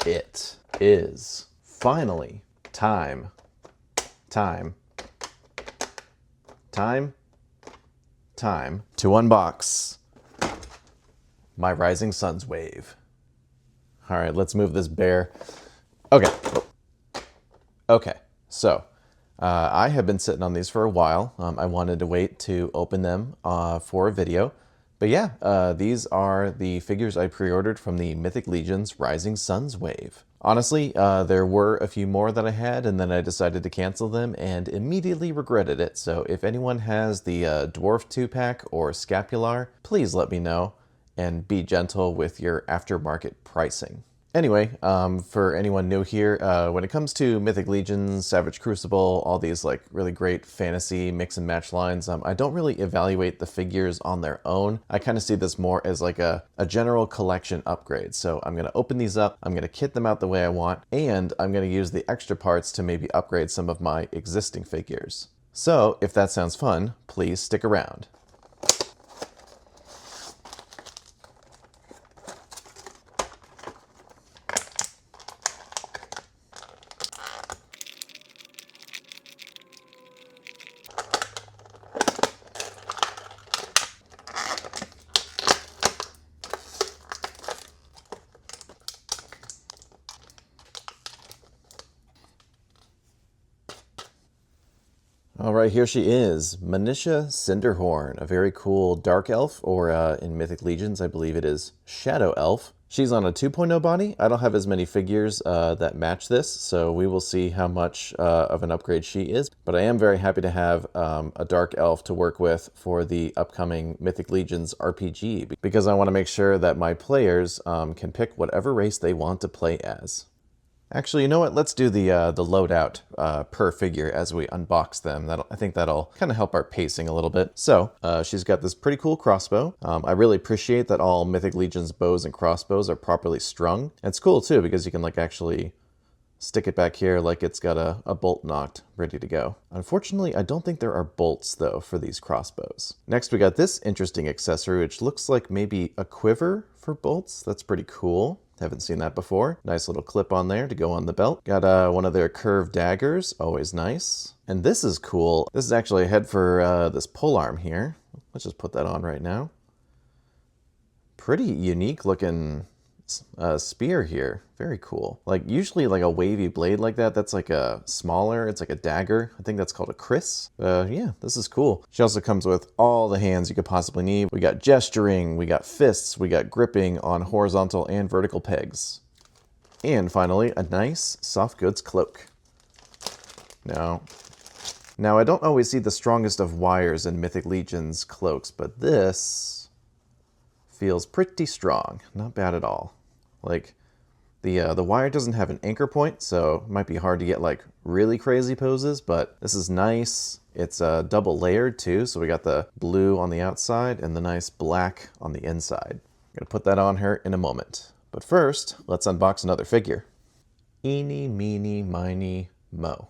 It is finally time to unbox my Rising Sons wave. All right, let's move this bear. Okay, so I have been sitting on these for a while. I wanted to wait to open them for a video. But yeah, these are the figures I pre-ordered from the Mythic Legions Rising Sons wave. Honestly, there were a few more that I had, and then I decided to cancel them and immediately regretted it. So if anyone has the Dwarf 2-pack or Scapular, please let me know and be gentle with your aftermarket pricing. Anyway, for anyone new here, when it comes to Mythic Legions, Savage Crucible, all these like really great fantasy mix and match lines, I don't really evaluate the figures on their own. I kind of see this more as like a general collection upgrade. So I'm going to open these up, I'm going to kit them out the way I want, and I'm going to use the extra parts to maybe upgrade some of my existing figures. So if that sounds fun, please stick around. All right, here she is, Mania Cinderhorn, a very cool dark elf, or in Mythic Legions, I believe it is Shadow Elf. She's on a 2.0 body. I don't have as many figures that match this, so we will see how much of an upgrade she is. But I am very happy to have a dark elf to work with for the upcoming Mythic Legions RPG, because I want to make sure that my players can pick whatever race they want to play as. Actually, you know what? Let's do the loadout per figure as we unbox them. I think that'll kind of help our pacing a little bit. So she's got this pretty cool crossbow. I really appreciate that all Mythic Legions bows and crossbows are properly strung. It's cool too because you can like actually stick it back here like it's got a bolt knocked, ready to go. Unfortunately, I don't think there are bolts though for these crossbows. Next, we got this interesting accessory, which looks like maybe a quiver for bolts. That's pretty cool. Haven't seen that before. Nice little clip on there to go on the belt. Got one of their curved daggers, always nice. And this is cool. This is actually a head for this polearm here. Let's just put that on right now. Pretty unique looking spear here. Very cool. Like usually like a wavy blade like that, that's like a smaller, it's like a dagger. I think that's called a kris. Yeah, this is cool. She also comes with all the hands you could possibly need. We got gesturing, we got fists, we got gripping on horizontal and vertical pegs. And finally, a nice soft goods cloak. Now I don't always see the strongest of wires in Mythic Legions cloaks, but this feels pretty strong. Not bad at all. Like, the wire doesn't have an anchor point, so it might be hard to get like really crazy poses, but this is nice. It's double layered too, so we got the blue on the outside and the nice black on the inside. I'm gonna put that on her in a moment. But first, let's unbox another figure. Eeny, meeny, miny, mo.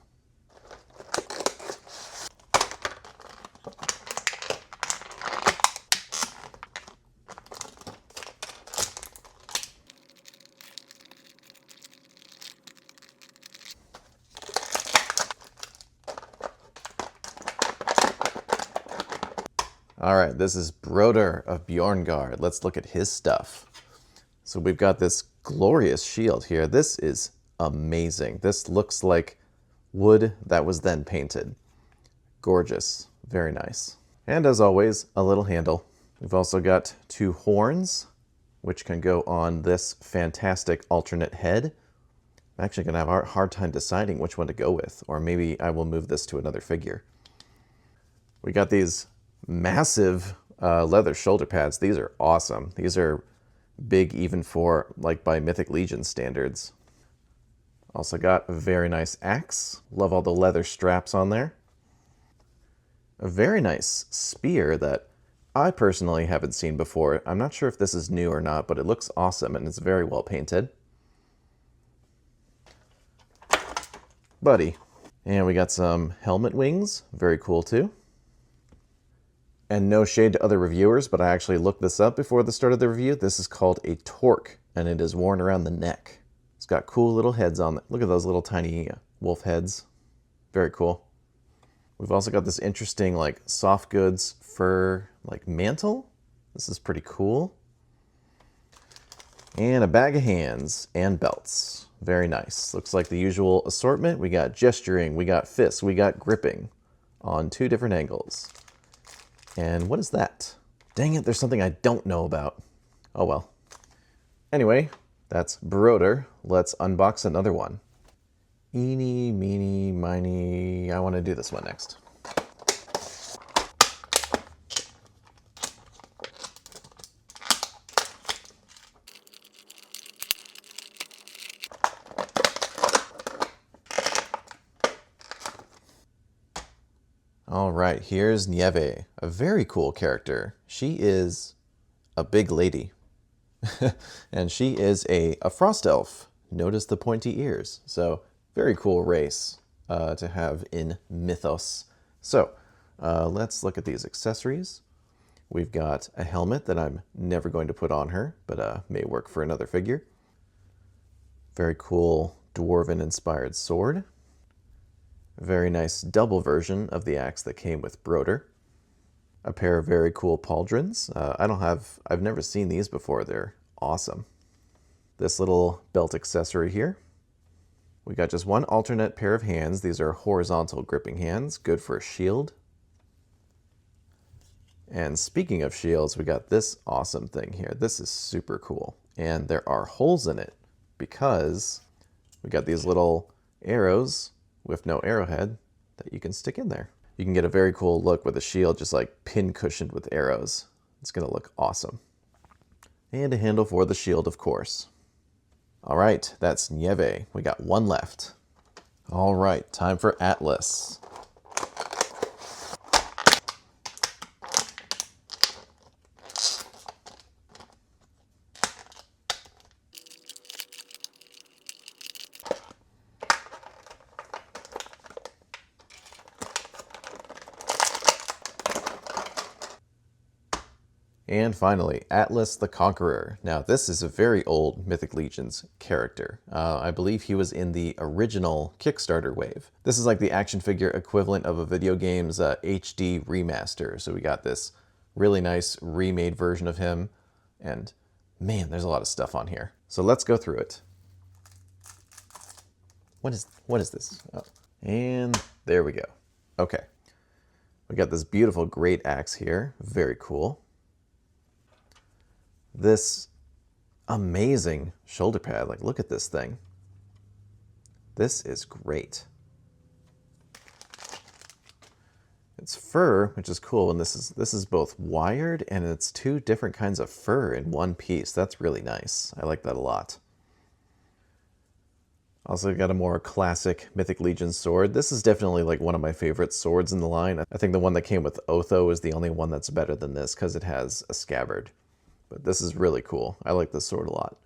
All right, this is Broder of Bjorngard. Let's look at his stuff. So we've got this glorious shield here. This is amazing. This looks like wood that was then painted. Gorgeous, very nice. And as always, a little handle. We've also got two horns, which can go on this fantastic alternate head. I'm actually gonna have a hard time deciding which one to go with, or maybe I will move this to another figure. We got these massive leather shoulder pads. These are awesome. These are big even for like by Mythic Legion standards. Also got a very nice axe. Love all the leather straps on there. A very nice spear that I personally haven't seen before. I'm not sure if this is new or not, but it looks awesome and it's very well painted. Buddy. And we got some helmet wings. Very cool too. And no shade to other reviewers, but I actually looked this up before the start of the review. This is called a torque, and it is worn around the neck. It's got cool little heads on it. Look at those little tiny wolf heads. Very cool. We've also got this interesting like soft goods fur like mantle. This is pretty cool. And a bag of hands and belts. Very nice. Looks like the usual assortment. We got gesturing, we got fists, we got gripping on 2 different angles. And what is that? Dang it, there's something I don't know about. Oh well. Anyway, that's Broder. Let's unbox another one. Eeny, meeny, miny. I want to do this one next. All right, here's Nieve, a very cool character. She is a big lady. And she is a frost elf. Notice the pointy ears. So, very cool race to have in Mythos. So, let's look at these accessories. We've got a helmet that I'm never going to put on her, but may work for another figure. Very cool dwarven-inspired sword. Very nice double version of the axe that came with Broder. A pair of very cool pauldrons. I've never seen these before. They're awesome. This little belt accessory here. We got just one alternate pair of hands. These are horizontal gripping hands, good for a shield. And speaking of shields, we got this awesome thing here. This is super cool. And there are holes in it because we got these little arrows with no arrowhead that you can stick in there. You can get a very cool look with a shield just like pin cushioned with arrows. It's gonna look awesome. And a handle for the shield, of course. All right, that's Nieve. We got one left. All right, time for Atlas. And finally, Atlas the Conqueror. Now, this is a very old Mythic Legions character. I believe he was in the original Kickstarter wave. This is like the action figure equivalent of a video game's HD remaster. So we got this really nice remade version of him. And man, there's a lot of stuff on here. So let's go through it. What is this? Oh. And there we go. Okay. We got this beautiful great axe here. Very cool. This amazing shoulder pad. Like, look at this thing. This is great. It's fur, which is cool, and this is both wired and it's 2 different kinds of fur in one piece. That's really nice. I like that a lot. Also got a more classic Mythic Legions sword. This is definitely like one of my favorite swords in the line. I think the one that came with Otho is the only one that's better than this because it has a scabbard. But this is really cool. I like this sword a lot.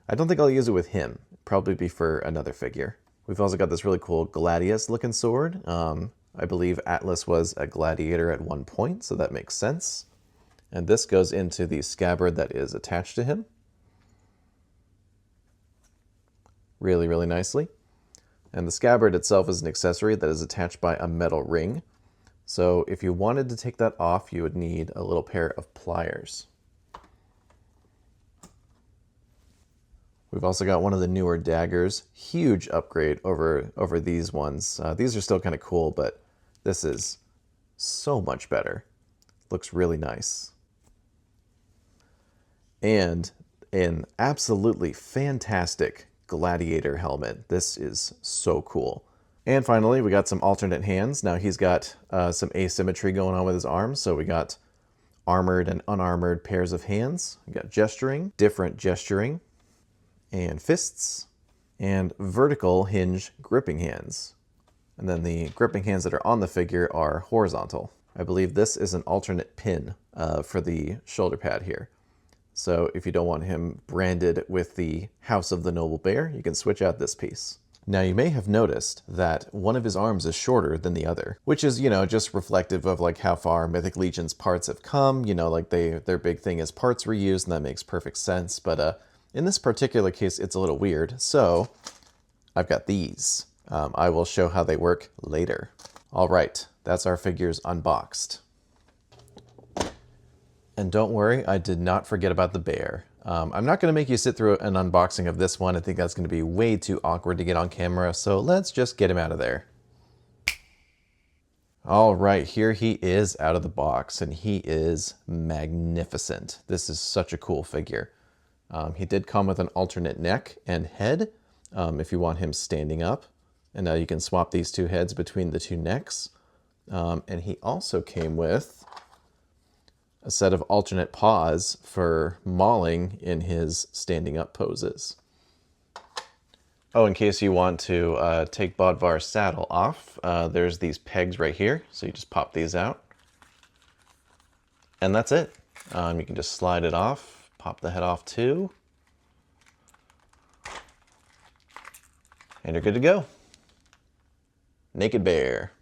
I don't think I'll use it with him. Probably be for another figure. We've also got this really cool gladius looking sword. I believe Atlas was a gladiator at one point, so that makes sense. And this goes into the scabbard that is attached to him. Really, really nicely. And the scabbard itself is an accessory that is attached by a metal ring. So if you wanted to take that off, you would need a little pair of pliers. We've also got one of the newer daggers. Huge upgrade over these ones. These are still kind of cool, but this is so much better. Looks really nice. And an absolutely fantastic gladiator helmet. This is so cool. And finally, we got some alternate hands. Now he's got some asymmetry going on with his arms. So we got armored and unarmored pairs of hands. We got gesturing, different gesturing, and fists, and vertical hinge gripping hands. And then the gripping hands that are on the figure are horizontal. I believe this is an alternate pin for the shoulder pad here. So if you don't want him branded with the House of the Noble Bear, you can switch out this piece. Now you may have noticed that one of his arms is shorter than the other, which is, you know, just reflective of like how far Mythic Legion's parts have come. You know, like their big thing is parts reuse, and that makes perfect sense. But In this particular case, it's a little weird, so I've got these. I will show how they work later. All right, that's our figures unboxed. And don't worry, I did not forget about the bear. I'm not going to make you sit through an unboxing of this one. I think that's going to be way too awkward to get on camera, so let's just get him out of there. All right, here he is out of the box, and he is magnificent. This is such a cool figure. He did come with an alternate neck and head if you want him standing up. And now you can swap these two heads between the two necks. And he also came with a set of alternate paws for mauling in his standing up poses. Oh, in case you want to take Bodvar's saddle off, there's these pegs right here. So you just pop these out. And that's it. You can just slide it off, pop the head off too. And you're good to go. Naked bear.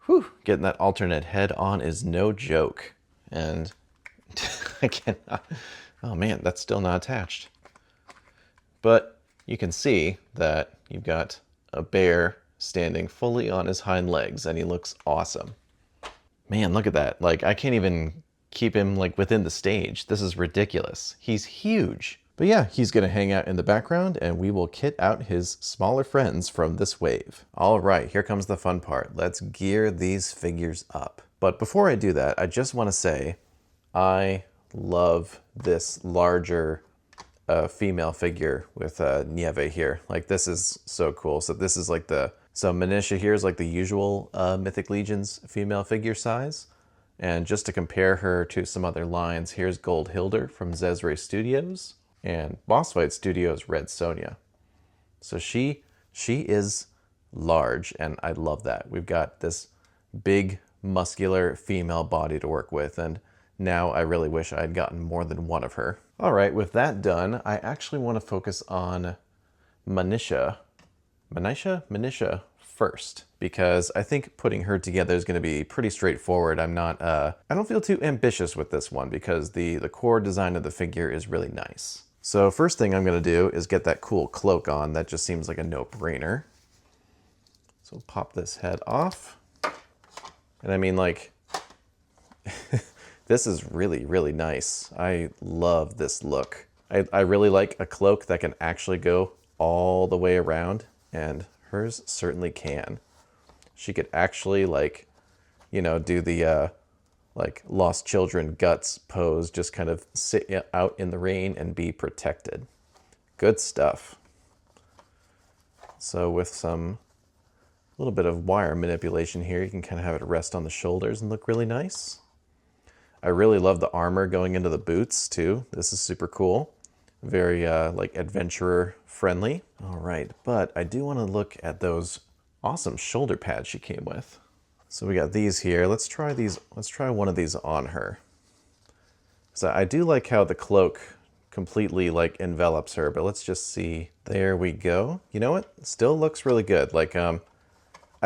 Whew, getting that alternate head on is no joke. And I cannot, oh man, that's still not attached. But you can see that you've got a bear standing fully on his hind legs, and he looks awesome. Man, look at that. Like, I can't even keep him like within the stage. This is ridiculous. He's huge. But yeah, he's gonna hang out in the background, and we will kit out his smaller friends from this wave. All right, here comes the fun part. Let's gear these figures up. But before I do that, I just wanna say, I love this larger female figure with Nieve here. Like, this is so cool. So this is like so Mania here is like the usual Mythic Legions female figure size. And just to compare her to some other lines, here's Gold Hilder from Zezre Studios and Boss Fight Studios Red Sonja. So she is large, and I love that. We've got this big, muscular female body to work with, and now I really wish I had gotten more than one of her. All right, with that done, I actually want to focus on Mania first, because I think putting her together is going to be pretty straightforward. I don't feel too ambitious with this one because the core design of the figure is really nice. So first thing I'm going to do is get that cool cloak on. That just seems like a no-brainer. So we'll pop this head off. And I mean, like, this is really, really nice. I love this look. I really like a cloak that can actually go all the way around, and hers certainly can. She could actually, like, you know, do the like Lost Children Guts pose, just kind of sit out in the rain and be protected. Good stuff. So with some little bit of wire manipulation here, you can kind of have it rest on the shoulders and look really nice. I really love the armor going into the boots too. This is super cool. Very like adventurer friendly. All right, but I do want to look at those awesome shoulder pads she came with. So we got these here. Let's try these. Let's try one of these on her. So I do like how the cloak completely like envelops her, but let's just see. There we go. You know what? Still looks really good. Like I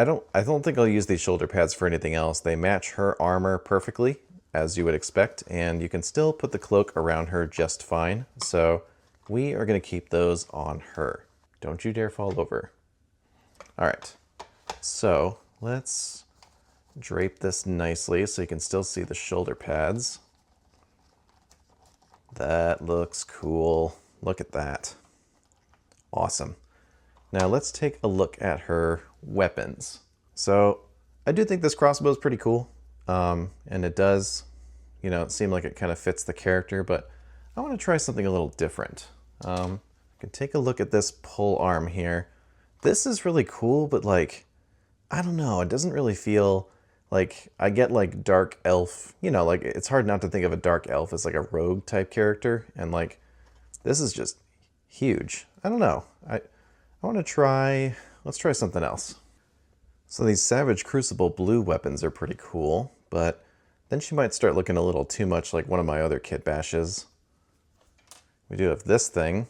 don't think I'll use these shoulder pads for anything else. They match her armor perfectly, as you would expect, and you can still put the cloak around her just fine. So we are going to keep those on her. Don't you dare fall over. All right. So let's drape this nicely so you can still see the shoulder pads. That looks cool. Look at that. Awesome. Now let's take a look at her weapons. So I do think this crossbow is pretty cool. And it does, you know, seem like it kind of fits the character, but I want to try something a little different. You can take a look at this pull arm here. This is really cool, but like, I don't know, it doesn't really feel like, I get like dark elf, you know, like it's hard not to think of a dark elf as like a rogue type character, and like this is just huge. I don't know. I want to try, let's try something else. So these Savage Crucible blue weapons are pretty cool, but then she might start looking a little too much like one of my other kit bashes. We do have this thing.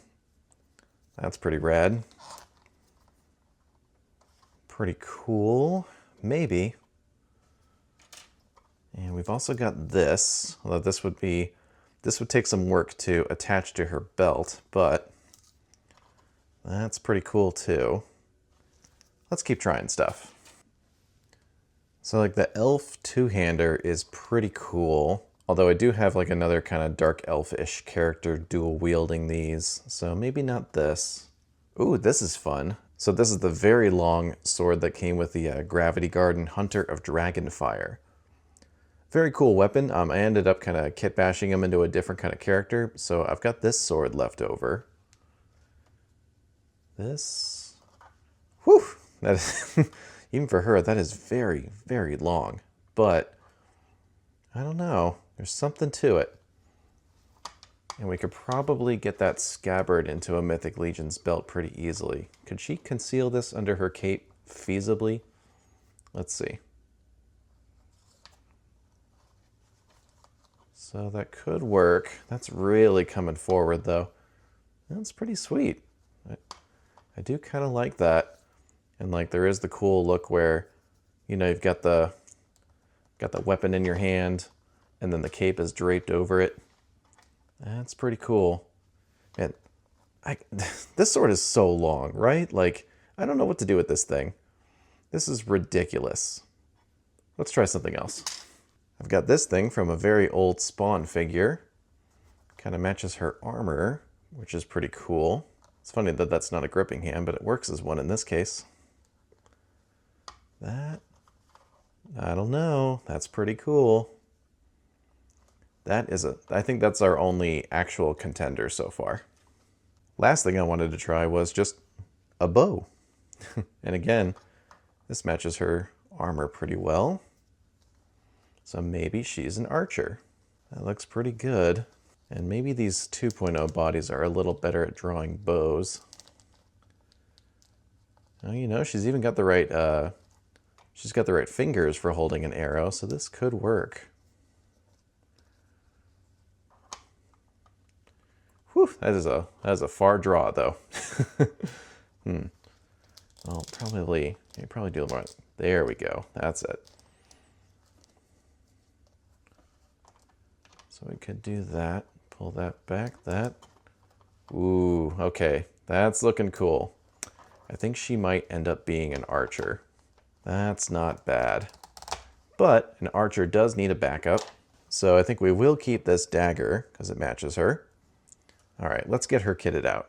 That's pretty rad. Pretty cool, maybe. And we've also got this, although this would be This would take some work to attach to her belt, but that's pretty cool too. Let's keep trying stuff. So like the elf two-hander is pretty cool. Although I do have like another kind of dark elf-ish character dual wielding these. So maybe not this. Ooh, this is fun. So this is the very long sword that came with the Gravity Garden Hunter of Dragonfire. Very cool weapon. I ended up kind of kit bashing him into a different kind of character. So I've got this sword left over. This. Whew! That is, even for her, that is very, very long. But I don't know. There's something to it. And we could probably get that scabbard into a Mythic Legions belt pretty easily. Could she conceal this under her cape feasibly? Let's see. So that could work. That's really coming forward though. That's pretty sweet. I do kind of like that. And like there is the cool look where, you know, you've got the weapon in your hand and then the cape is draped over it. That's pretty cool. And this sword is so long, right? Like, I don't know what to do with this thing. This is ridiculous. Let's try something else. I've got this thing from a very old Spawn figure. Kind of matches her armor, which is pretty cool. It's funny that that's not a gripping hand, but it works as one in this case. That, I don't know. That's pretty cool. That is I think that's our only actual contender so far. Last thing I wanted to try was just a bow. And again, this matches her armor pretty well. So maybe she's an archer. That looks pretty good. And maybe these 2.0 bodies are a little better at drawing bows. Oh, you know, she's even got the right fingers for holding an arrow, so this could work. Whew, that is a far draw though. I'll probably do more. There we go. That's it. So we could do that. Pull that back. That. Ooh, okay. That's looking cool. I think she might end up being an archer. That's not bad. But an archer does need a backup. So I think we will keep this dagger because it matches her. All right, let's get her kitted out.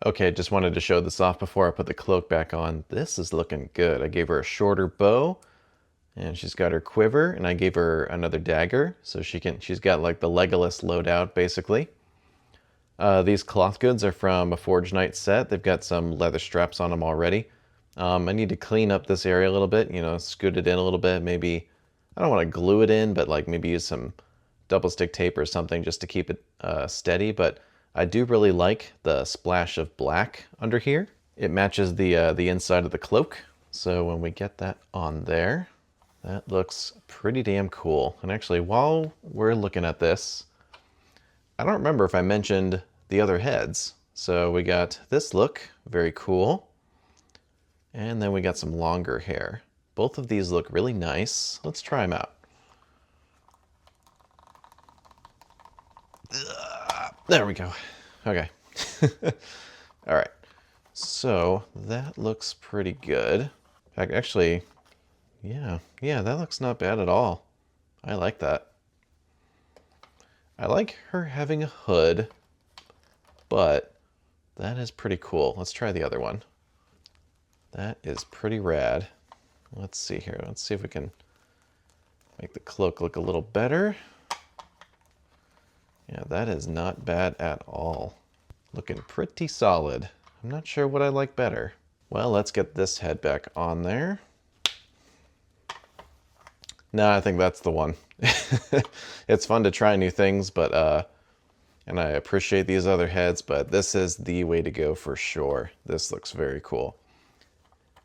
Okay, just wanted to show this off before I put the cloak back on. This is looking good. I gave her a shorter bow, and she's got her quiver, and I gave her another dagger, so she's got like the Legolas loadout, basically. These cloth goods are from a Forge Knight set. They've got some leather straps on them already. I need to clean up this area a little bit, you know, scoot it in a little bit. Maybe, I don't want to glue it in, but like maybe use some double stick tape or something just to keep it steady. But I do really like the splash of black under here. It matches the inside of the cloak. So when we get that on there, that looks pretty damn cool. And actually, while we're looking at this, I don't remember if I mentioned the other heads. So we got this look, very cool. And then we got some longer hair. Both of these look really nice. Let's try them out. There we go. Okay. All right. So that looks pretty good. Actually, yeah, that looks not bad at all. I like that. I like her having a hood, but that is pretty cool. Let's try the other one. That is pretty rad. Let's see here. Let's see if we can make the cloak look a little better. Yeah, that is not bad at all. Looking pretty solid. I'm not sure what I like better. Well, let's get this head back on there. No, I think that's the one. It's fun to try new things, but and I appreciate these other heads, but this is the way to go for sure. This looks very cool.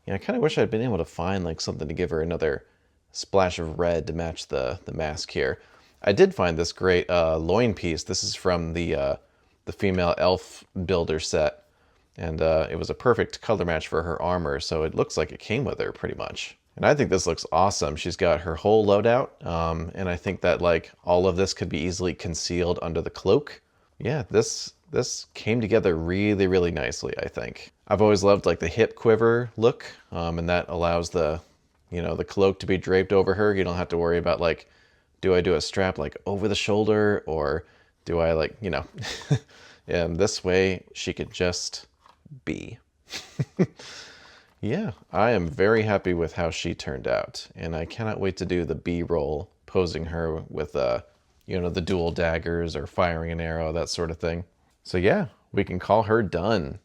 Yeah, I kind of wish I'd been able to find like something to give her another splash of red to match the mask here. I did find this great loin piece. This is from the female elf builder set, and it was a perfect color match for her armor, so it looks like it came with her pretty much. And I think this looks awesome. She's got her whole loadout, and I think that like all of this could be easily concealed under the cloak. Yeah, this came together really, really nicely, I think. I've always loved like the hip quiver look, and that allows the, the cloak to be draped over her. You don't have to worry about like, do I do a strap like over the shoulder, or do I like, and this way she could just be. Yeah, I am very happy with how she turned out, and I cannot wait to do the B-roll posing her with, the dual daggers or firing an arrow, that sort of thing. So yeah, we can call her done.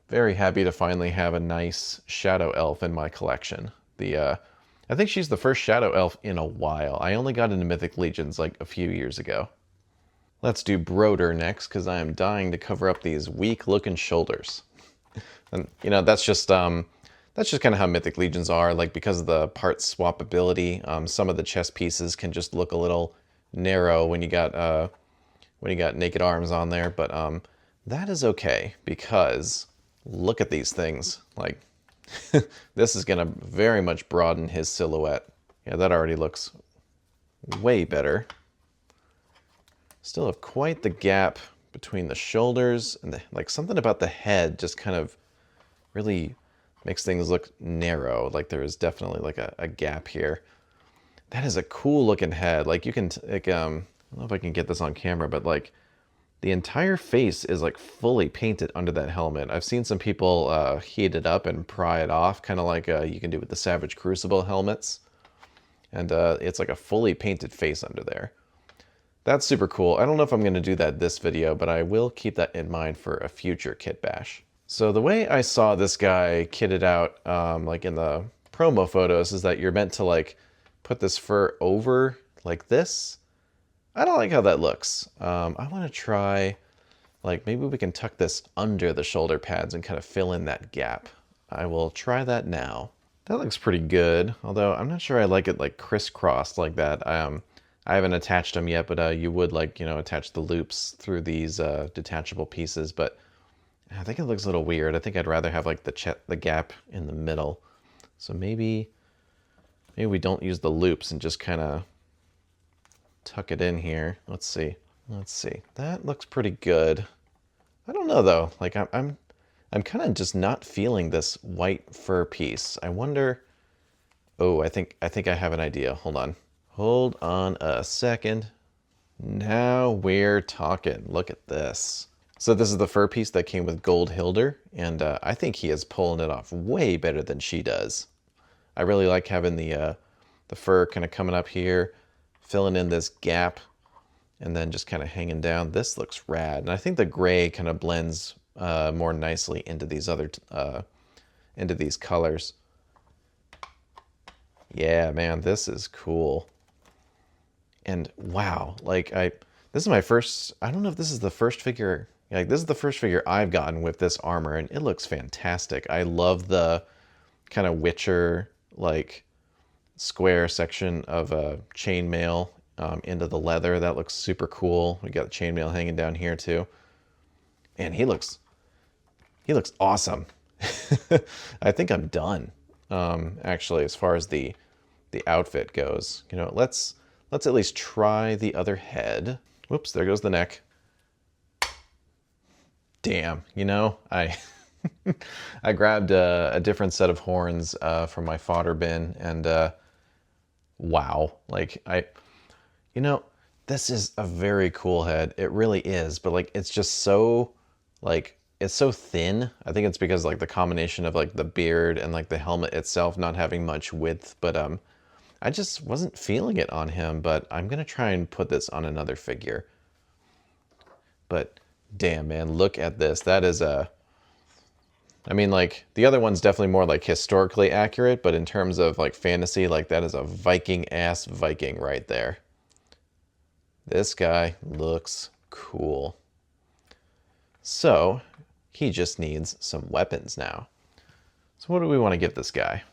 Very happy to finally have a nice shadow elf in my collection. I think she's the first shadow elf in a while. I only got into Mythic Legions like a few years ago. Let's do Broder next, because I am dying to cover up these weak-looking shoulders. And that's just kind of how Mythic Legions are. Like, because of the part swappability, some of the chest pieces can just look a little narrow when you got naked arms on there. But that is okay, because look at these things. Like, this is gonna very much broaden his silhouette. Yeah, that already looks way better. Still have quite the gap between the shoulders and like something about the head just kind of really makes things look narrow. Like there is definitely like a gap here. That is a cool looking head. Like you can, like, I don't know if I can get this on camera, but like the entire face is like fully painted under that helmet. I've seen some people heat it up and pry it off, kind of like you can do with the Savage Crucible helmets. And it's like a fully painted face under there. That's super cool. I don't know if I'm going to do that this video, but I will keep that in mind for a future kit bash. So the way I saw this guy kitted out, like in the promo photos, is that you're meant to like put this fur over like this. I don't like how that looks. I want to try, like maybe we can tuck this under the shoulder pads and kind of fill in that gap. I will try that now. That looks pretty good, although I'm not sure I like it like crisscrossed like that. I haven't attached them yet, but you would like, attach the loops through these detachable pieces, but I think it looks a little weird. I think I'd rather have like the gap in the middle. So maybe we don't use the loops and just kind of tuck it in here. Let's see. That looks pretty good. I don't know though. Like I'm kind of just not feeling this white fur piece. I wonder. Oh, I think I have an idea. Hold on a second. Now we're talking. Look at this. So this is the fur piece that came with Gold Hilder, and I think he is pulling it off way better than she does. I really like having the fur kind of coming up here, filling in this gap, and then just kind of hanging down. This looks rad, and I think the gray kind of blends more nicely into these into these colors. Yeah, man, this is cool. And wow, like this is my first, I don't know if this is the first figure, like this is the first figure I've gotten with this armor, and it looks fantastic. I love the kind of Witcher like square section of chainmail into the leather. That looks super cool. We got chainmail hanging down here too. And he looks awesome. I think I'm done. Actually, as far as the outfit goes, let's at least try the other head. Whoops, there goes the neck. Damn, I I grabbed a different set of horns from my fodder bin, and wow, like this is a very cool head. It really is, but like it's just so like it's so thin. I think it's because like the combination of like the beard and like the helmet itself not having much width, but I just wasn't feeling it on him, but I'm gonna try and put this on another figure. But damn, man, look at this. That is I mean, like the other one's definitely more like historically accurate, but in terms of like fantasy, like that is a Viking ass Viking right there. This guy looks cool. So he just needs some weapons now. So what do we want to give this guy?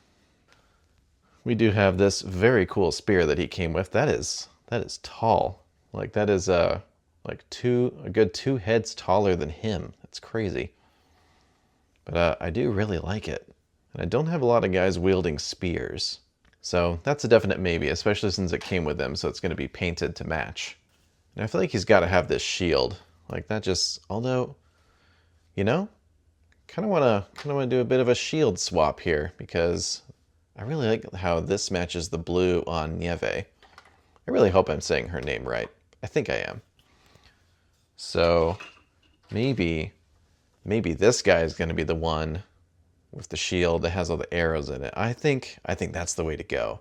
We do have this very cool spear that he came with. That is tall. Like that is like a good 2 heads taller than him. That's crazy. But I do really like it. And I don't have a lot of guys wielding spears. So that's a definite maybe, especially since it came with them, so it's going to be painted to match. And I feel like he's got to have this shield. Like that just, although, you know, kind of want to do a bit of a shield swap here because I really like how this matches the blue on Nieve. I really hope I'm saying her name right. I think I am. So maybe this guy is going to be the one with the shield that has all the arrows in it. I think that's the way to go.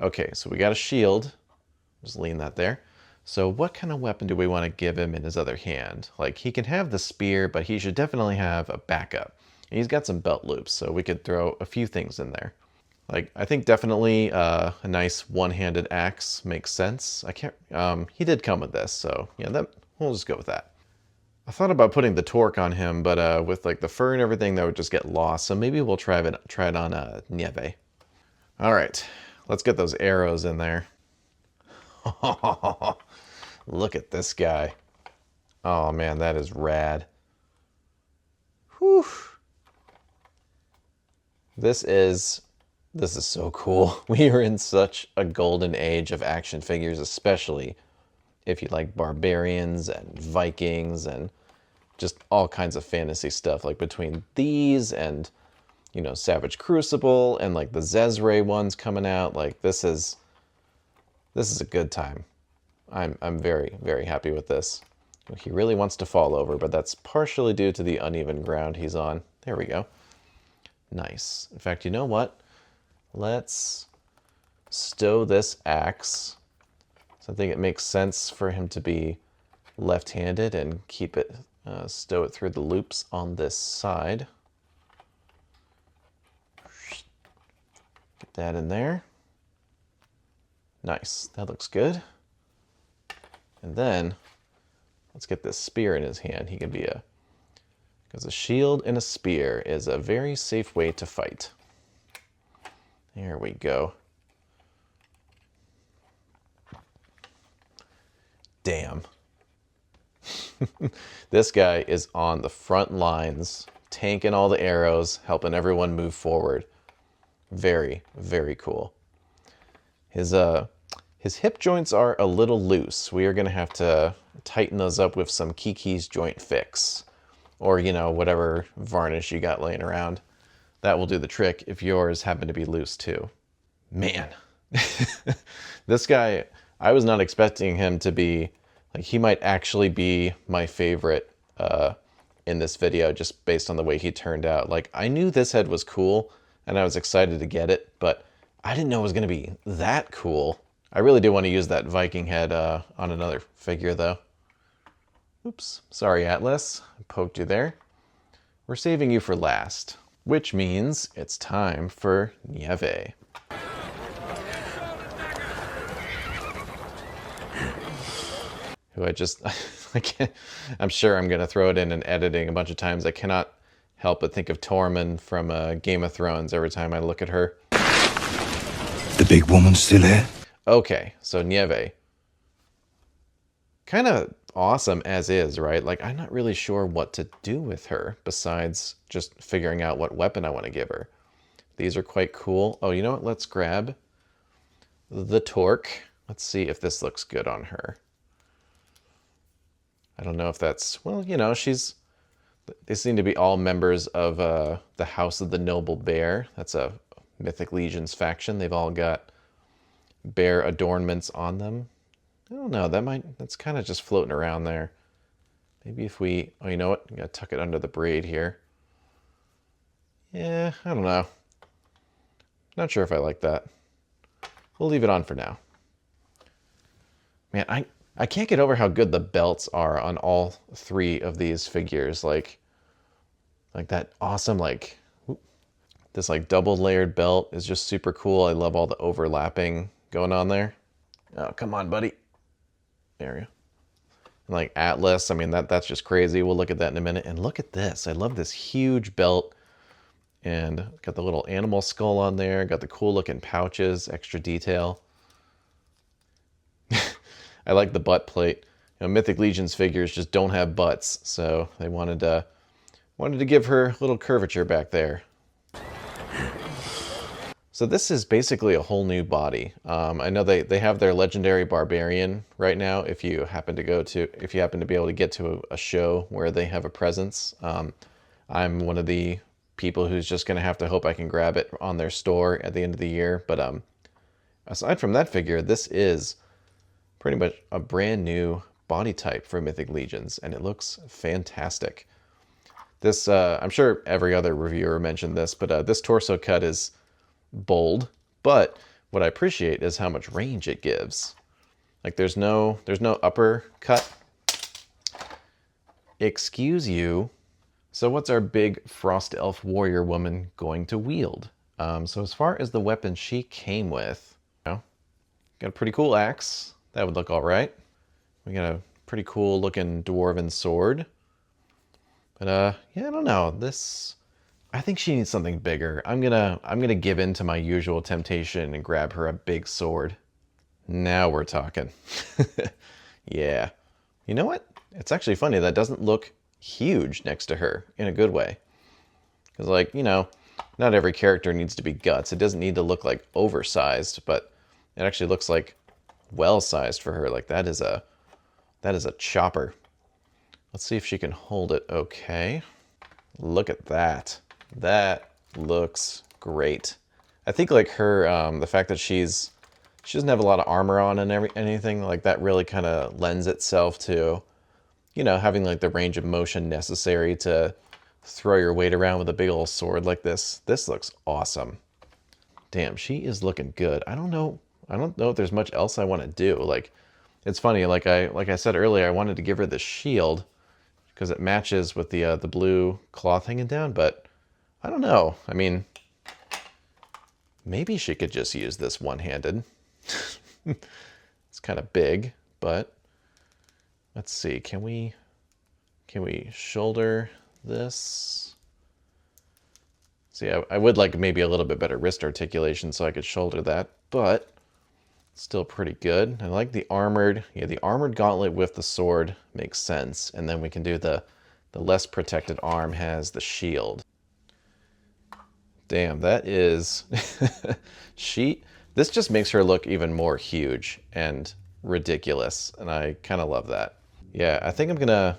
Okay, so we got a shield. Just lean that there. So what kind of weapon do we want to give him in his other hand? Like, he can have the spear, but he should definitely have a backup. And he's got some belt loops, so we could throw a few things in there. Like, I think definitely a nice one-handed axe makes sense. I can't, he did come with this, so yeah, we'll just go with that. I thought about putting the torque on him, but with like the fur and everything, that would just get lost. So maybe we'll try it on Nieve. All right, let's get those arrows in there. Look at this guy. Oh man, that is rad. Whew. This is so cool. We are in such a golden age of action figures, especially if you like barbarians and Vikings and just all kinds of fantasy stuff. Like between these and, you know, Savage Crucible and like the Zezre ones coming out, like this is a good time. I'm very, very happy with this. He really wants to fall over, but that's partially due to the uneven ground he's on. There we go. Nice. In fact, you know what? Let's stow this axe. So I think it makes sense for him to be left-handed and keep it, stow it through the loops on this side. Get that in there. Nice, that looks good. And then let's get this spear in his hand. He can be because a shield and a spear is a very safe way to fight. There we go. Damn. This guy is on the front lines, tanking all the arrows, helping everyone move forward. Very, very cool. His hip joints are a little loose. We are going to have to tighten those up with some Kiki's Joint Fix. Or, you know, whatever varnish you got laying around. That will do the trick if yours happen to be loose too. Man. This guy, I was not expecting him to be, like, he might actually be my favorite in this video just based on the way he turned out. Like, I knew this head was cool and I was excited to get it, but I didn't know it was going to be that cool. I really do want to use that Viking head on another figure though. Oops, sorry Atlas, I poked you there. We're saving you for last, which means it's time for Nieve. Who I just, I'm sure I'm going to throw it in editing a bunch of times. I cannot help but think of Tormund from Game of Thrones every time I look at her. The big woman still here? Okay, so Nieve. Kind of awesome as is, right? Like, I'm not really sure what to do with her besides just figuring out what weapon I want to give her. These are quite cool. Oh, you know what? Let's grab the torque. Let's see if this looks good on her. I don't know if that's, well, you know, they seem to be all members of the House of the Noble Bear. That's a Mythic Legions faction. They've all got bear adornments on them. I don't know, that's kind of just floating around there. Maybe if we, oh, you know what? I'm going to tuck it under the braid here. Yeah, I don't know. Not sure if I like that. We'll leave it on for now. Man, I can't get over how good the belts are on all three of these figures. Like that awesome, like, this like double layered belt is just super cool. I love all the overlapping going on there. Oh, come on, buddy. There you go. And like Atlas, I mean, that's just crazy. We'll look at that in a minute. And look at this. I love this huge belt. And got the little animal skull on there. Got the cool looking pouches, extra detail. I like the butt plate. You know, Mythic Legions figures just don't have butts, so they wanted to give her a little curvature back there. So this is basically a whole new body. I know they have their legendary barbarian right now. If you happen to be able to get to a show where they have a presence, I'm one of the people who's just gonna have to hope I can grab it on their store at the end of the year. But aside from that figure, this is pretty much a brand new body type for Mythic Legions, and it looks fantastic. This, I'm sure every other reviewer mentioned this, but this torso cut is bold, but what I appreciate is how much range it gives. Like there's no upper cut. Excuse you. So what's our big frost elf warrior woman going to wield? So as far as the weapon she came with, got a pretty cool axe. That would look all right. We got a pretty cool looking dwarven sword. But yeah, I don't know. I think she needs something bigger. I'm gonna give in to my usual temptation and grab her a big sword. Now we're talking. Yeah. You know what? It's actually funny that doesn't look huge next to her in a good way. Because like, not every character needs to be guts. It doesn't need to look like oversized, but it actually looks like well-sized for her. Like that is a chopper. Let's see if she can hold it okay. Look at that. That looks great. I think like her, the fact that she doesn't have a lot of armor on and anything like that really kind of lends itself to, having like the range of motion necessary to throw your weight around with a big old sword like this. This looks awesome. Damn, she is looking good. I don't know if there's much else I want to do. Like, it's funny. Like I said earlier, I wanted to give her the shield because it matches with the blue cloth hanging down, but I don't know. I mean, maybe she could just use this one-handed. It's kind of big, but let's see. Can we shoulder this? See, I would like maybe a little bit better wrist articulation so I could shoulder that, but still pretty good. I like the armored gauntlet with the sword makes sense, and then we can do the less protected arm has the shield. Damn, that is this just makes her look even more huge and ridiculous, and I kind of love that. Yeah, I think I'm gonna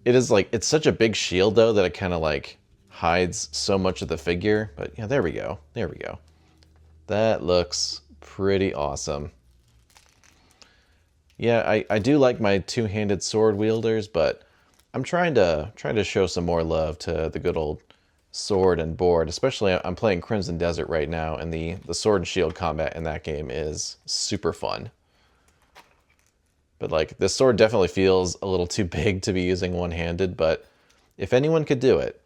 it's such a big shield though that it kind of like hides so much of the figure, but yeah, there we go. That looks pretty awesome. Yeah, I do like my two-handed sword wielders, but I'm trying to show some more love to the good old sword and board. Especially, I'm playing Crimson Desert right now, and the sword and shield combat in that game is super fun. But like, this sword definitely feels a little too big to be using one-handed, but if anyone could do it,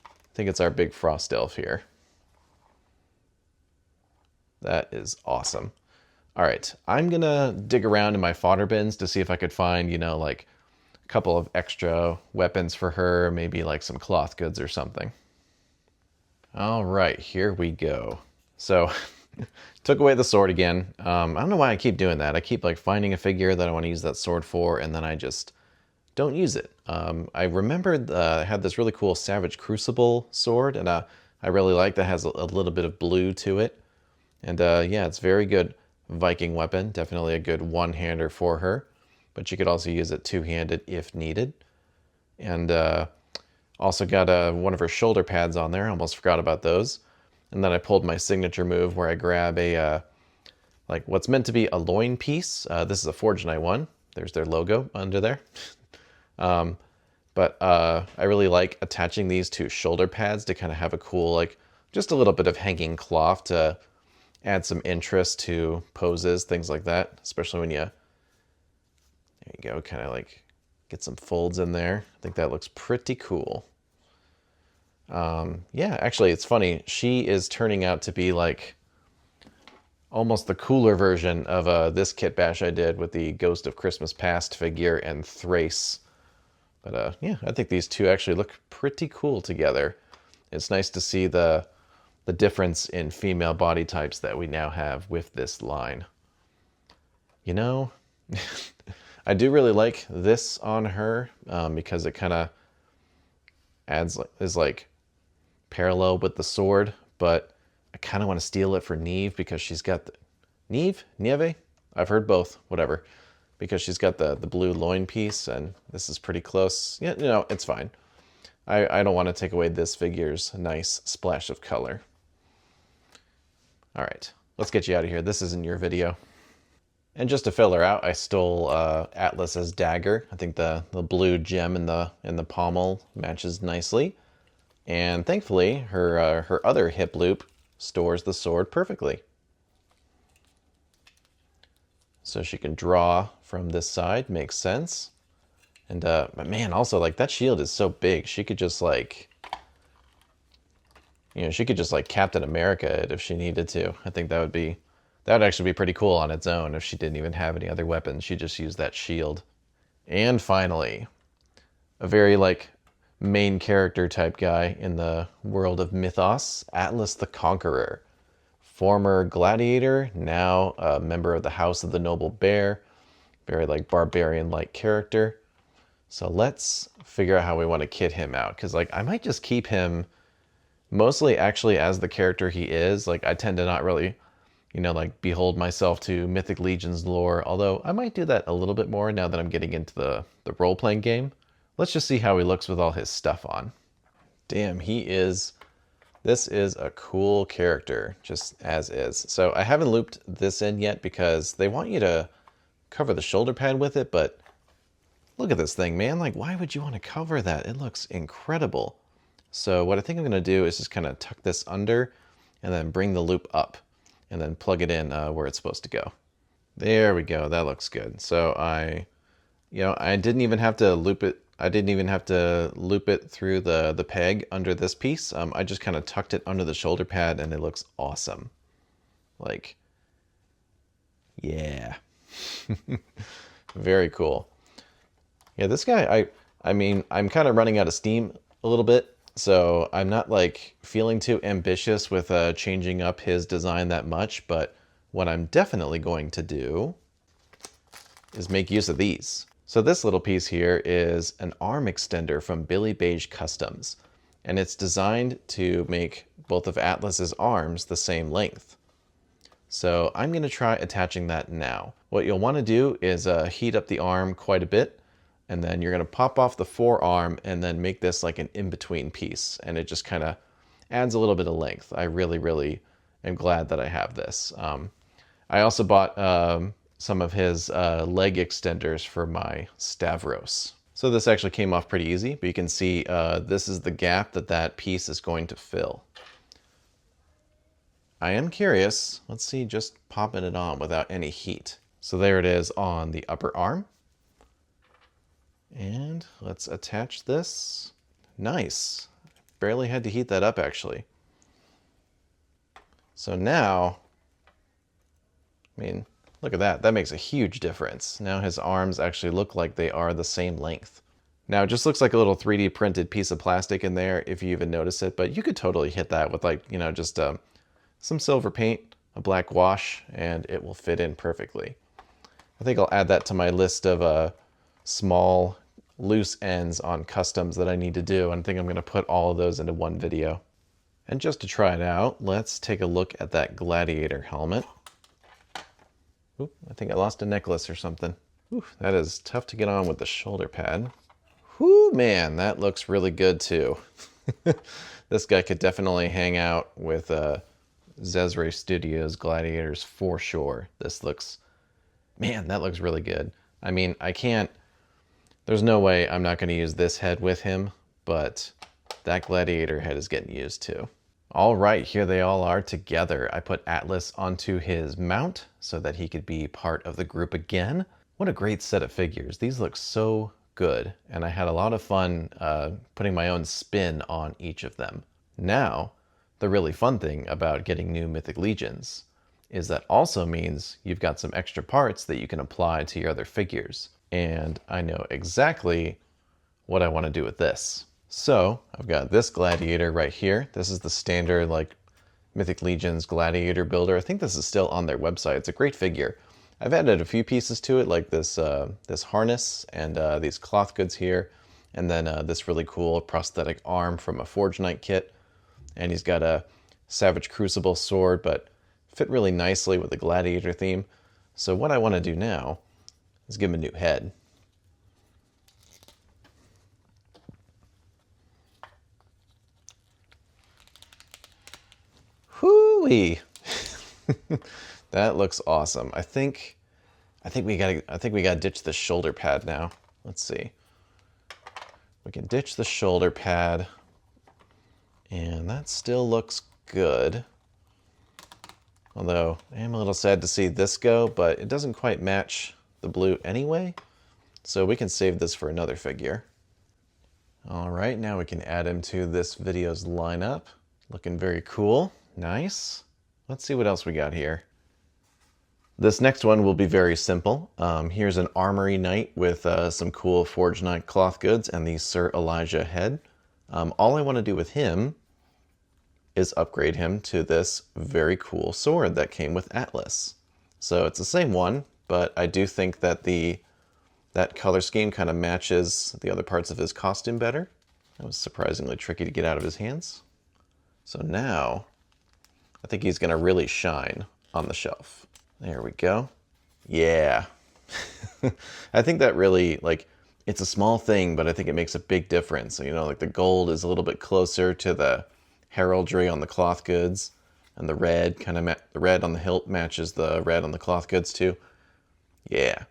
I think it's our big frost elf here. That is awesome. All right, I'm gonna dig around in my fodder bins to see if I could find, like a couple of extra weapons for her, maybe like some cloth goods or something. All right, here we go. So, took away the sword again. I don't know why I keep doing that. I keep like finding a figure that I want to use that sword for, and then I just don't use it. I remembered I had this really cool Savage Crucible sword, and I really like that. It has a little bit of blue to it. And yeah, it's very good Viking weapon. Definitely a good one-hander for her. But you could also use it two-handed if needed. And also got one of her shoulder pads on there. Almost forgot about those. And then I pulled my signature move where I grab like what's meant to be a loin piece. This is a Forge Knight one. There's their logo under there. But I really like attaching these to shoulder pads to kind of have a cool, like, just a little bit of hanging cloth to add some interest to poses, things like that. Especially when there you go, kind of like get some folds in there. I think that looks pretty cool. Yeah, actually, it's funny. She is turning out to be like almost the cooler version of this kit bash I did with the Ghost of Christmas Past figure and Thrace. But yeah, I think these two actually look pretty cool together. It's nice to see the difference in female body types that we now have with this line. I do really like this on her because it kind of is like parallel with the sword, but I kind of want to steal it for Neve because she's got the... Neve? Nieve? I've heard both. Whatever. Because she's got the blue loin piece, and this is pretty close. Yeah, you know, it's fine. I don't want to take away this figure's nice splash of color. All right, let's get you out of here. This isn't your video. And just to fill her out, I stole Atlas's dagger. I think the blue gem in the pommel matches nicely. And thankfully, her other hip loop stores the sword perfectly. So she can draw from this side, makes sense. And but man, also like that shield is so big, she could just like, you know, she could just like Captain America it if she needed to. I think that would actually be pretty cool on its own if she didn't even have any other weapons. She just used that shield. And finally, a very like main character type guy in the world of mythos, Atlas the Conqueror. Former gladiator, now a member of the House of the Noble Bear. Very like barbarian-like character. So let's figure out how we want to kit him out. Because like I might just keep him mostly actually as the character he is. Like I tend to not really, you know, like behold myself to Mythic Legions lore. Although I might do that a little bit more now that I'm getting into the role-playing game. Let's just see how he looks with all his stuff on. Damn, this is a cool character, just as is. So I haven't looped this in yet because they want you to cover the shoulder pad with it, but look at this thing, man. Like, why would you want to cover that? It looks incredible. So what I think I'm going to do is just kind of tuck this under and then bring the loop up and then plug it in where it's supposed to go. There we go. That looks good. So I didn't even have to loop it. I didn't even have to loop it through the peg under this piece. I just kind of tucked it under the shoulder pad and it looks awesome. Like, yeah. Very cool. Yeah, this guy, I mean, I'm kind of running out of steam a little bit, so I'm not like feeling too ambitious with changing up his design that much, but what I'm definitely going to do is make use of these. So this little piece here is an arm extender from Billy Beige Customs, and it's designed to make both of Atlas's arms the same length. So I'm going to try attaching that now. What you'll want to do is heat up the arm quite a bit, and then you're going to pop off the forearm and then make this like an in-between piece, and it just kind of adds a little bit of length. I really, really am glad that I have this. I also bought some of his leg extenders for my Stavros. So this actually came off pretty easy, but you can see this is the gap that piece is going to fill. I am curious. Let's see, just popping it on without any heat. So there it is on the upper arm. And let's attach this. Nice. Barely had to heat that up actually. So now, I mean, look at that. That makes a huge difference. Now his arms actually look like they are the same length. Now it just looks like a little 3D printed piece of plastic in there if you even notice it, but you could totally hit that with like, you know, just some silver paint, a black wash, and it will fit in perfectly. I think I'll add that to my list of small loose ends on customs that I need to do, and I think I'm going to put all of those into one video. And just to try it out, let's take a look at that gladiator helmet. Oop, I think I lost a necklace or something. Oof, that is tough to get on with the shoulder pad. Whoo, man, that looks really good too. This guy could definitely hang out with Zezre Studios gladiators for sure. This looks, man, that looks really good. I mean, there's no way I'm not going to use this head with him, but that gladiator head is getting used too. All right, here they all are together. I put Atlas onto his mount so that he could be part of the group again. What a great set of figures. These look so good, and I had a lot of fun putting my own spin on each of them. Now, the really fun thing about getting new Mythic Legions is that also means you've got some extra parts that you can apply to your other figures. And I know exactly what I want to do with this. So I've got this gladiator right here. This is the standard like Mythic Legions gladiator builder. I think this is still on their website. It's a great figure. I've added a few pieces to it, like this this harness and these cloth goods here, and then this really cool prosthetic arm from a Forge Knight kit. And he's got Savage Crucible sword, but fit really nicely with the gladiator theme. So what I want to do now is give him a new head. Hoo-wee! That looks awesome. I think we gotta ditch the shoulder pad now. Let's see. We can ditch the shoulder pad, and that still looks good. Although I am a little sad to see this go, but it doesn't quite match the blue anyway. So we can save this for another figure. All right, now we can add him to this video's lineup. Looking very cool. Nice. Let's see what else we got here. This next one will be very simple. Here's an Armory Knight with some cool Forge Knight cloth goods and the Sir Elijah head. All I want to do with him is upgrade him to this very cool sword that came with Atlas. So it's the same one, but I do think that that color scheme kind of matches the other parts of his costume better. That was surprisingly tricky to get out of his hands. So now, I think he's going to really shine on the shelf. There we go. Yeah. I think that really, like, it's a small thing, but I think it makes a big difference. You know, like the gold is a little bit closer to the heraldry on the cloth goods, and the red the red on the hilt matches the red on the cloth goods too. Yeah.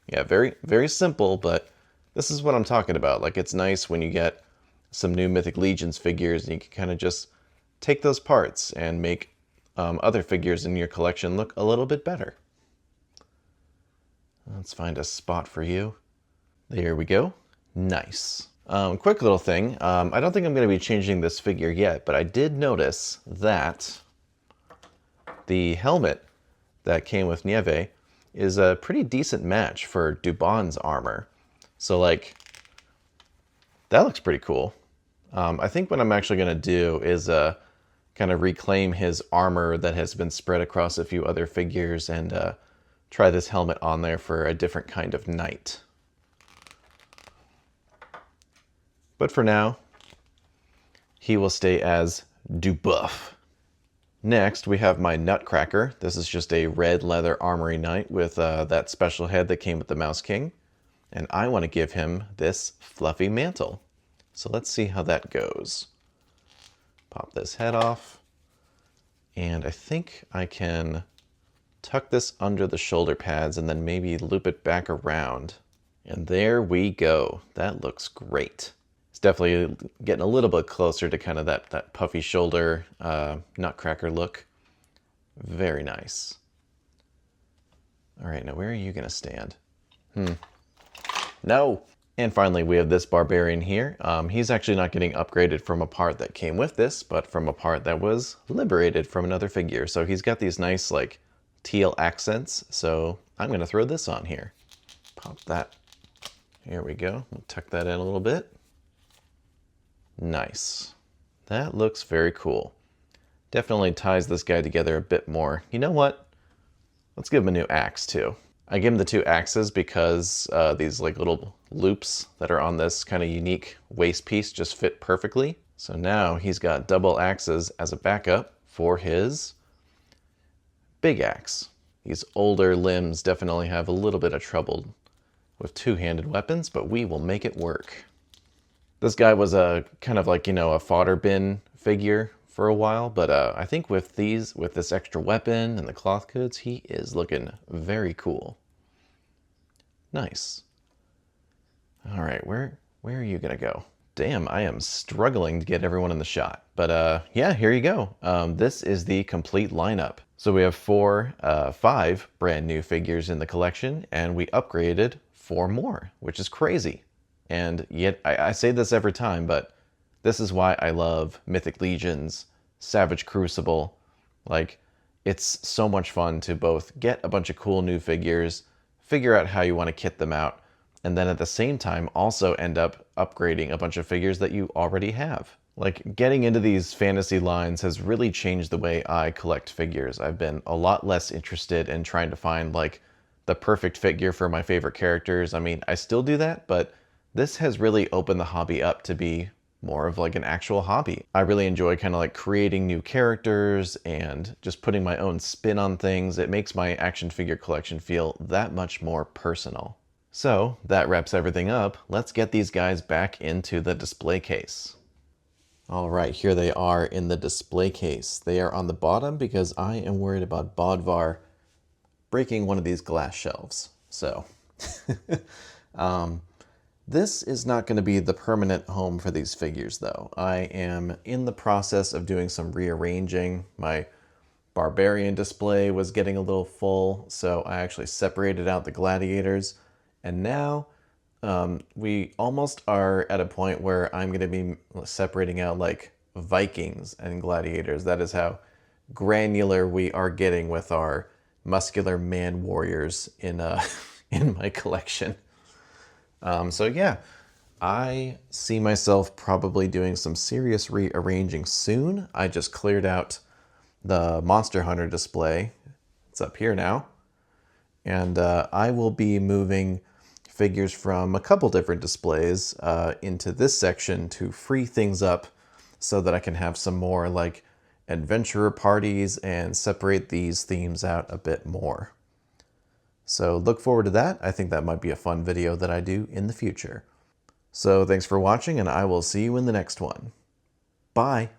Yeah, very, very simple, but this is what I'm talking about. Like, it's nice when you get some new Mythic Legions figures and you can kind of just take those parts and make other figures in your collection look a little bit better. Let's find a spot for you. There we go. Nice. Quick little thing. I don't think I'm going to be changing this figure yet, but I did notice that the helmet that came with Nieve is a pretty decent match for Dubon's armor. So, like, that looks pretty cool. I think what I'm actually going to do is kind of reclaim his armor that has been spread across a few other figures and try this helmet on there for a different kind of knight. But for now, he will stay as Dubuff. Next, we have my Nutcracker. This is just a red leather armory knight with that special head that came with the Mouse King. And I want to give him this fluffy mantle. So let's see how that goes. Pop this head off. And I think I can tuck this under the shoulder pads and then maybe loop it back around. And there we go. That looks great. It's definitely getting a little bit closer to kind of that puffy shoulder Nutcracker look. Very nice. All right, now where are you going to stand? No! And finally, we have this Barbarian here. He's actually not getting upgraded from a part that came with this, but from a part that was liberated from another figure. So he's got these nice, like, teal accents. So I'm going to throw this on here. Pop that. Here we go. We'll tuck that in a little bit. Nice. That looks very cool. Definitely ties this guy together a bit more. You know what? Let's give him a new axe, too. I give him the two axes because these like little loops that are on this kind of unique waist piece just fit perfectly. So now he's got double axes as a backup for his big axe. These older limbs definitely have a little bit of trouble with two-handed weapons, but we will make it work. This guy was a kind of like, you know, a fodder bin figure for a while, but I think with this extra weapon and the cloth goods, he is looking very cool. Nice. All right, where are you gonna go? Damn, I am struggling to get everyone in the shot. But yeah, here you go. This is the complete lineup. So we have 5 brand new figures in the collection, and we upgraded 4 more, which is crazy. And yet, I say this every time, but this is why I love Mythic Legions, Savage Crucible. Like, it's so much fun to both get a bunch of cool new figures, figure out how you want to kit them out, and then at the same time also end up upgrading a bunch of figures that you already have. Like, getting into these fantasy lines has really changed the way I collect figures. I've been a lot less interested in trying to find, like, the perfect figure for my favorite characters. I mean, I still do that, but this has really opened the hobby up to be more of like an actual hobby. I really enjoy kind of like creating new characters and just putting my own spin on things. It makes my action figure collection feel that much more personal. So that wraps everything up. Let's get these guys back into the display case. All right, here they are in the display case. They are on the bottom because I am worried about Bodvar breaking one of these glass shelves. So this is not going to be the permanent home for these figures though. I am in the process of doing some rearranging. My Barbarian display was getting a little full, so I actually separated out the gladiators. And now we almost are at a point where I'm going to be separating out like Vikings and gladiators. That is how granular we are getting with our muscular man warriors in in my collection. So yeah, I see myself probably doing some serious rearranging soon. I just cleared out the Monster Hunter display. It's up here now. And I will be moving figures from a couple different displays into this section to free things up so that I can have some more like adventurer parties and separate these themes out a bit more. So look forward to that. I think that might be a fun video that I do in the future. So thanks for watching, and I will see you in the next one. Bye.